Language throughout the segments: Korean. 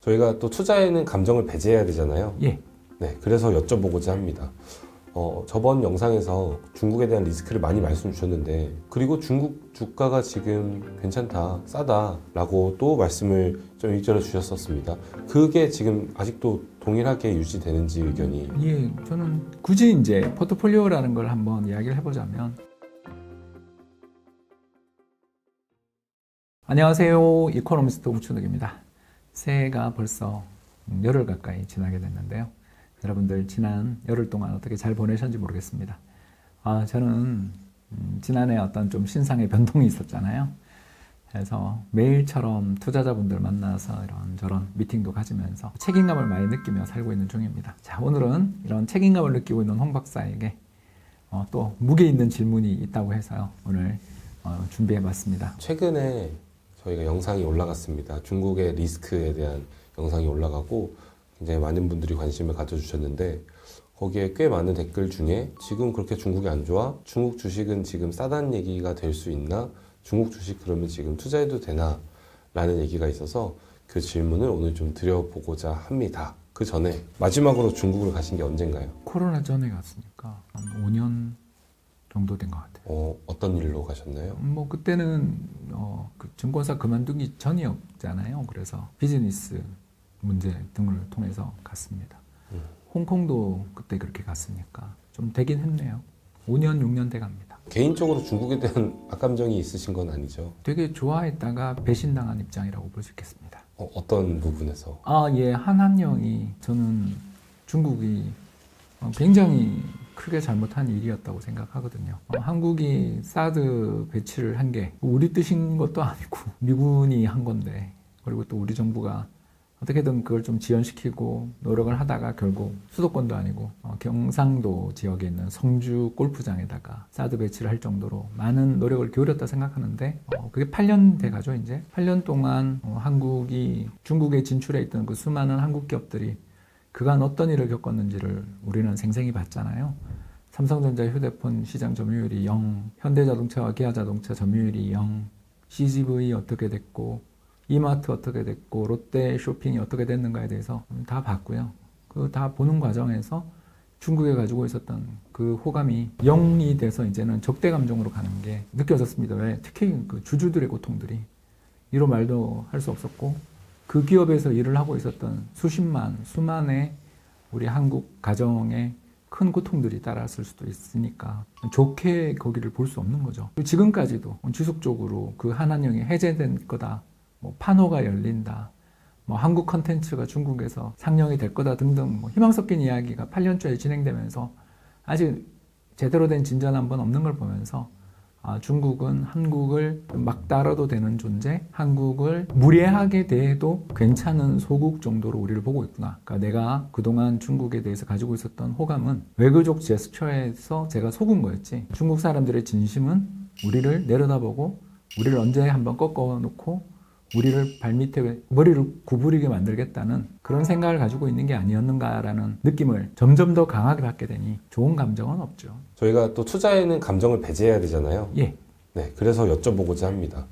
저희가 또 투자에는 감정을 배제해야 되잖아요. 예. 네, 그래서 여쭤보고자 합니다. 저번 영상에서 중국에 대한 리스크를 많이 말씀 주셨는데, 그리고 중국 주가가 지금 괜찮다, 싸다 라고 또 말씀을 좀 일전에 주셨었습니다. 그게 지금 아직도 동일하게 유지되는지 의견이. 예, 저는 굳이 이제 포트폴리오라는 걸 한번 이야기를 해보자면, 안녕하세요, 이코노미스트 우춘욱입니다. 새해가 벌써 열흘 가까이 지나게 됐는데요. 여러분들 지난 열흘 동안 어떻게 잘 보내셨는지 모르겠습니다. 저는 지난해 어떤 좀 신상의 변동이 있었잖아요. 그래서 매일처럼 투자자분들 만나서 이런저런 미팅도 가지면서 책임감을 많이 느끼며 살고 있는 중입니다. 자, 오늘은 이런 책임감을 느끼고 있는 홍 박사에게 또 무게 있는 질문이 있다고 해서요. 오늘 준비해봤습니다. 최근에 저희가 영상이 올라갔습니다. 중국의 리스크에 대한 영상이 올라가고 굉장히 많은 분들이 관심을 가져주셨는데, 거기에 꽤 많은 댓글 중에 지금 그렇게 중국이 안 좋아? 중국 주식은 지금 싸다는 얘기가 될 수 있나? 중국 주식 그러면 지금 투자해도 되나? 라는 얘기가 있어서 그 질문을 오늘 좀 드려보고자 합니다. 그 전에 마지막으로 중국을 가신 게 언젠가요? 코로나 전에 갔으니까 한 5년 정도 된 것 같아요. 어떤 일로 가셨나요? 뭐 그때는 그 증권사 그만두기 전이었잖아요. 그래서 비즈니스 문제 등을 통해서 갔습니다. 홍콩도 그때 그렇게 갔으니까 좀 되긴 했네요. 5년, 6년 돼 갑니다. 개인적으로 중국에 대한 악감정이 있으신 건 아니죠? 되게 좋아했다가 배신당한 입장이라고 볼 수 있겠습니다. 어떤 부분에서? 예, 한한령이 저는 중국이 굉장히 크게 잘못한 일이었다고 생각하거든요. 한국이 사드 배치를 한 게 우리 뜻인 것도 아니고 미군이 한 건데, 그리고 또 우리 정부가 어떻게든 그걸 좀 지연시키고 노력을 하다가 결국 수도권도 아니고 경상도 지역에 있는 성주 골프장에다가 사드 배치를 할 정도로 많은 노력을 기울였다 생각하는데, 그게 8년 돼가죠. 이제 8년 동안 한국이 중국에 진출해 있던 그 수많은 한국 기업들이 그간 어떤 일을 겪었는지를 우리는 생생히 봤잖아요. 삼성전자 휴대폰 시장 점유율이 0, 현대자동차와 기아자동차 점유율이 0, CGV 어떻게 됐고, 이마트 어떻게 됐고, 롯데 쇼핑이 어떻게 됐는가에 대해서 다 봤고요. 그 다 보는 과정에서 중국에 가지고 있었던 그 호감이 0이 돼서 이제는 적대 감정으로 가는 게 느껴졌습니다. 왜? 특히 그 주주들의 고통들이 이로 말도 할 수 없었고, 그 기업에서 일을 하고 있었던 수만의 우리 한국 가정의 큰 고통들이 따랐을 수도 있으니까 좋게 거기를 볼 수 없는 거죠. 지금까지도 지속적으로 그 한한령이 해제된 거다, 뭐 판호가 열린다, 뭐 한국 컨텐츠가 중국에서 상영이 될 거다 등등 뭐 희망 섞인 이야기가 8년째 진행되면서 아직 제대로 된 진전 한 번 없는 걸 보면서 중국은 한국을 막 따라도 되는 존재, 한국을 무례하게 대해도 괜찮은 소국 정도로 우리를 보고 있구나. 그러니까 내가 그동안 중국에 대해서 가지고 있었던 호감은 외교적 제스처에서 제가 속은 거였지, 중국 사람들의 진심은 우리를 내려다보고 우리를 언제 한번 꺾어놓고 우리를 발밑에 머리를 구부리게 만들겠다는 그런 생각을 가지고 있는 게 아니었는가라는 느낌을 점점 더 강하게 받게 되니 좋은 감정은 없죠. 저희가 또 투자에는 감정을 배제해야 되잖아요. 예. 네, 그래서 여쭤보고자 합니다.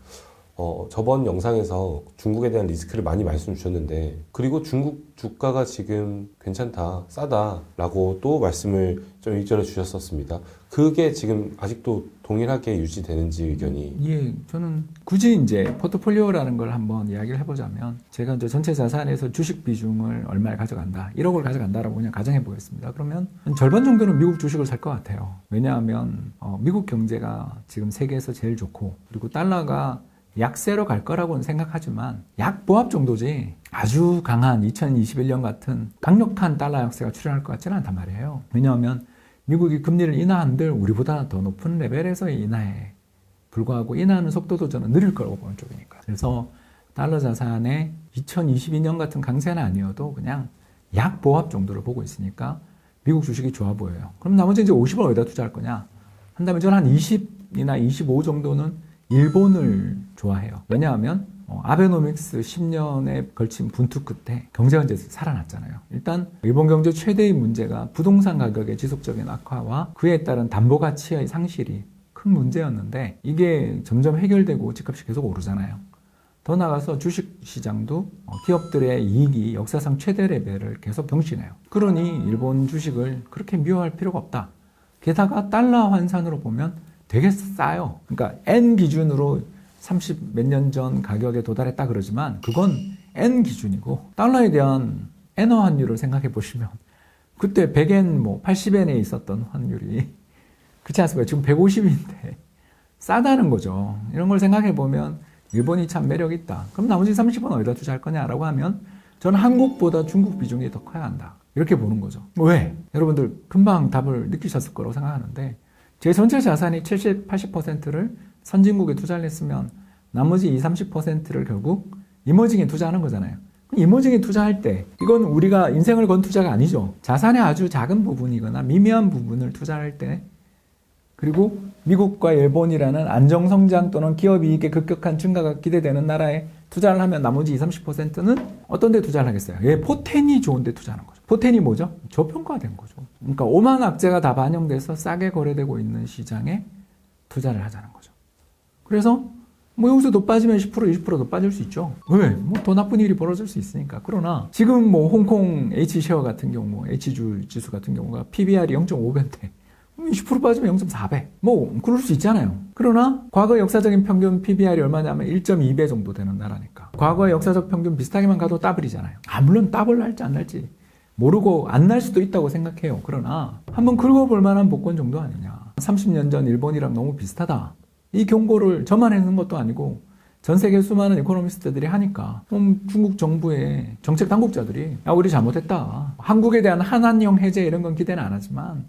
저번 영상에서 중국에 대한 리스크를 많이 말씀 주셨는데, 그리고 중국 주가가 지금 괜찮다, 싸다 라고 또 말씀을 좀 일전에 주셨었습니다. 그게 지금 아직도 동일하게 유지되는지 의견이. 예, 저는 굳이 이제 포트폴리오라는 걸 한번 이야기를 해보자면, 제가 이제 전체 자산에서 주식 비중을 얼마를 가져간다, 1억을 가져간다라고 그냥 가정해 보겠습니다. 그러면 절반 정도는 미국 주식을 살 것 같아요. 왜냐하면 미국 경제가 지금 세계에서 제일 좋고, 그리고 달러가 약세로 갈 거라고는 생각하지만 약보합 정도지 아주 강한 2021년 같은 강력한 달러 약세가 출현할 것 같지는 않단 말이에요. 왜냐하면 미국이 금리를 인하한들 우리보다 더 높은 레벨에서 인하에 불구하고 인하하는 속도도 저는 느릴 거라고 보는 쪽이니까. 그래서 달러 자산의 2022년 같은 강세는 아니어도 그냥 약보합 정도를 보고 있으니까 미국 주식이 좋아 보여요. 그럼 나머지 이제 50을 어디다 투자할 거냐 한다면 저는 한 20이나 25 정도는 일본을 좋아해요. 왜냐하면 아베노믹스 10년에 걸친 분투 끝에 경제가 이제 살아났잖아요. 일단 일본 경제 최대의 문제가 부동산 가격의 지속적인 악화와 그에 따른 담보 가치의 상실이 큰 문제였는데, 이게 점점 해결되고 집값이 계속 오르잖아요. 더 나아가서 주식시장도 기업들의 이익이 역사상 최대 레벨을 계속 경신해요. 그러니 일본 주식을 그렇게 미워할 필요가 없다. 게다가 달러 환산으로 보면 되게 싸요. 그러니까 N 기준으로 30 몇 년 전 가격에 도달했다 그러지만 그건 N 기준이고 달러에 대한 엔화 환율을 생각해 보시면 그때 100엔 뭐 80엔에 있었던 환율이 그렇지 않습니까? 지금 150인데 싸다는 거죠. 이런 걸 생각해 보면 일본이 참 매력 있다. 그럼 나머지 30은 어디다 투자할 거냐라고 하면 저는 한국보다 중국 비중이 더 커야 한다. 이렇게 보는 거죠. 왜? 여러분들 금방 답을 느끼셨을 거라고 생각하는데 제 전체 자산이 70, 80%를 선진국에 투자를 했으면 나머지 20, 30%를 결국 이머징에 투자하는 거잖아요. 이머징에 투자할 때 이건 우리가 인생을 건 투자가 아니죠. 자산의 아주 작은 부분이거나 미미한 부분을 투자할 때 그리고 미국과 일본이라는 안정성장 또는 기업 이익의 급격한 증가가 기대되는 나라에 투자를 하면 나머지 20, 30%는 어떤 데 투자를 하겠어요? 포텐이 좋은 데 투자하는 거죠. 포텐이 뭐죠? 저평가된 거죠. 그러니까 오만 악재가 다 반영돼서 싸게 거래되고 있는 시장에 투자를 하자는 거죠. 그래서 뭐 여기서 더 빠지면 10%, 20%더 빠질 수 있죠. 왜? 뭐 더 나쁜 일이 벌어질 수 있으니까. 그러나 지금 뭐 홍콩 H쉐어 같은 경우, H주 지수 같은 경우가 PBR이 0.5배인데 20% 빠지면 0.4배. 뭐 그럴 수 있잖아요. 그러나 과거 역사적인 평균 PBR이 얼마냐면 1.2배 정도 되는 나라니까. 과거의 역사적 평균 비슷하게만 가도 더블이잖아요. 물론 더블 날지 안 날지 모르고 안 날 수도 있다고 생각해요. 그러나 한번 긁어볼 만한 복권 정도 아니냐. 30년 전 일본이랑 너무 비슷하다. 이 경고를 저만 했는 것도 아니고 전 세계 수많은 이코노미스트들이 하니까 중국 정부의 정책 당국자들이 야 우리 잘못했다. 한국에 대한 한한령 해제 이런 건 기대는 안 하지만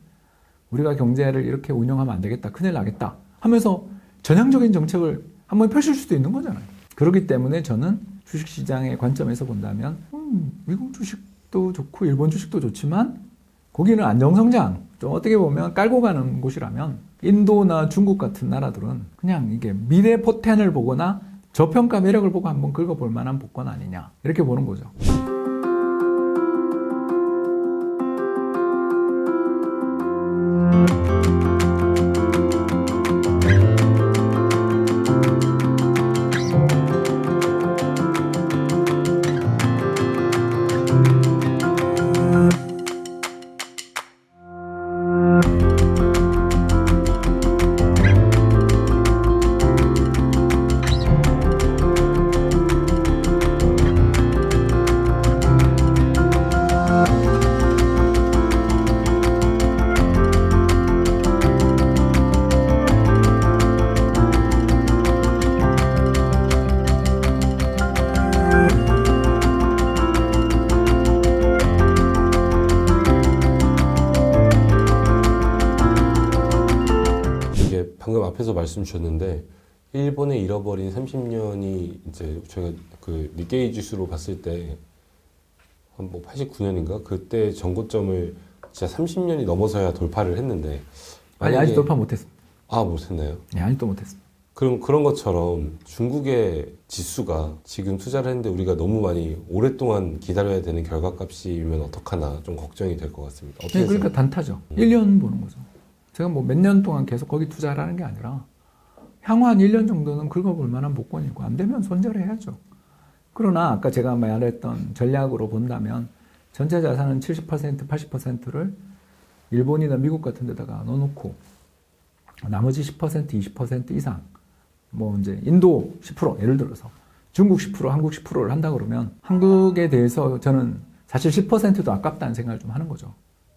우리가 경제를 이렇게 운영하면 안 되겠다. 큰일 나겠다. 하면서 전향적인 정책을 한번 펼칠 수도 있는 거잖아요. 그렇기 때문에 저는 주식시장의 관점에서 본다면 미국 주식도 좋고 일본 주식도 좋지만 거기는 안정성장, 좀 어떻게 보면 깔고 가는 곳이라면 인도나 중국 같은 나라들은 그냥 이게 미래 포텐을 보거나 저평가 매력을 보고 한번 긁어볼 만한 복권 아니냐 이렇게 보는 거죠. 방금 앞에서 말씀 주셨는데 일본에 잃어버린 30년이 이제 저희가 그 니케이 지수로 봤을 때 한 뭐 89년인가 그때 전고점을 진짜 30년이 넘어서야 돌파를 했는데 아니 아직 돌파 못했습니다. 못했나요? 네, 아직도 못했습니다. 그럼 그런 것처럼 중국의 지수가 지금 투자를 했는데 우리가 너무 많이 오랫동안 기다려야 되는 결과값이면 어떡하나 좀 걱정이 될 것 같습니다. 네, 그러니까 단타죠. 1년 보는 거죠. 제가 뭐 몇 년 동안 계속 거기 투자를 하는 게 아니라 향후 한 1년 정도는 긁어볼 만한 복권이고 안 되면 손절해야죠. 그러나 아까 제가 말했던 전략으로 본다면 전체 자산은 70%, 80%를 일본이나 미국 같은 데다가 넣어놓고 나머지 10%, 20% 이상 뭐 이제 인도 10% 예를 들어서 중국 10%, 한국 10%를 한다 그러면 한국에 대해서 저는 사실 10%도 아깝다는 생각을 좀 하는 거죠.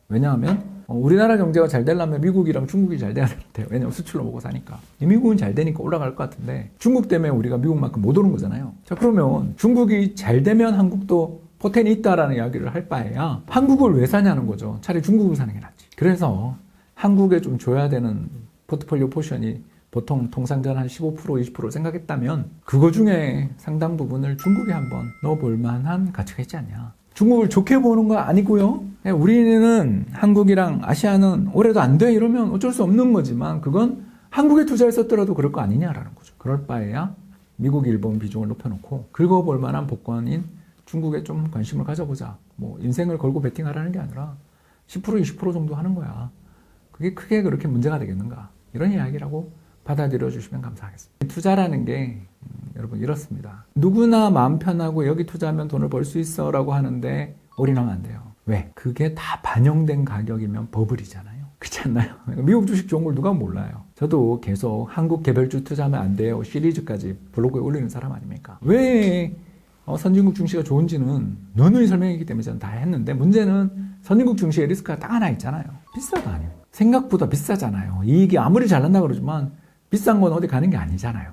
왜냐하면 우리나라 경제가 잘 되려면 미국이랑 중국이 잘 돼야 되는데 왜냐면 수출로 먹고 사니까 미국은 잘 되니까 올라갈 것 같은데 중국 때문에 우리가 미국만큼 못 오는 거잖아요. 자 그러면 중국이 잘 되면 한국도 포텐이 있다라는 이야기를 할 바에야 한국을 왜 사냐는 거죠. 차라리 중국을 사는 게 낫지. 그래서 한국에 좀 줘야 되는 포트폴리오 포션이 보통 통상전 한 15%, 20% 생각했다면 그거 중에 상당 부분을 중국에 한번 넣어볼 만한 가치가 있지 않냐. 중국을 좋게 보는 거 아니고요. 우리는 한국이랑 아시아는 올해도 안 돼 이러면 어쩔 수 없는 거지만 그건 한국에 투자했었더라도 그럴 거 아니냐라는 거죠. 그럴 바에야 미국, 일본 비중을 높여놓고 긁어볼 만한 복권인 중국에 좀 관심을 가져보자. 뭐 인생을 걸고 베팅하라는 게 아니라 10%, 20% 정도 하는 거야. 그게 크게 그렇게 문제가 되겠는가. 이런 이야기라고 받아들여 주시면 감사하겠습니다. 투자라는 게 여러분 이렇습니다. 누구나 마음 편하고 여기 투자하면 돈을 벌 수 있어 라고 하는데 올인하면 안 돼요. 왜? 그게 다 반영된 가격이면 버블이잖아요. 그렇지 않나요? 미국 주식 좋은 걸 누가 몰라요. 저도 계속 한국 개별주 투자하면 안 돼요 시리즈까지 블로그에 올리는 사람 아닙니까? 왜 선진국 증시가 좋은지는 누누이 설명했기 때문에 저는 다 했는데, 문제는 선진국 증시의 리스크가 딱 하나 있잖아요. 비싸도 아니에요. 생각보다 비싸잖아요. 이익이 아무리 잘 난다 그러지만 비싼 건 어디 가는 게 아니잖아요.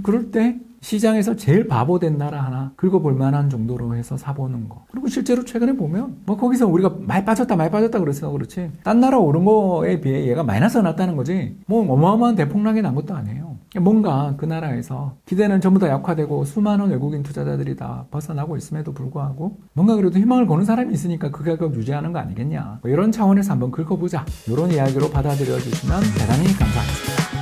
그럴 때 시장에서 제일 바보 된 나라 하나 긁어볼 만한 정도로 해서 사보는 거. 그리고 실제로 최근에 보면 뭐 거기서 우리가 많이 빠졌다 그래서 그렇지 딴 나라 오른 거에 비해 얘가 마이너스가 났다는 거지 뭐 어마어마한 대폭락이 난 것도 아니에요. 뭔가 그 나라에서 기대는 전부 다 약화되고 수많은 외국인 투자자들이 다 벗어나고 있음에도 불구하고 뭔가 그래도 희망을 거는 사람이 있으니까 그 가격 유지하는 거 아니겠냐, 뭐 이런 차원에서 한번 긁어보자, 이런 이야기로 받아들여 주시면 대단히 감사하겠습니다.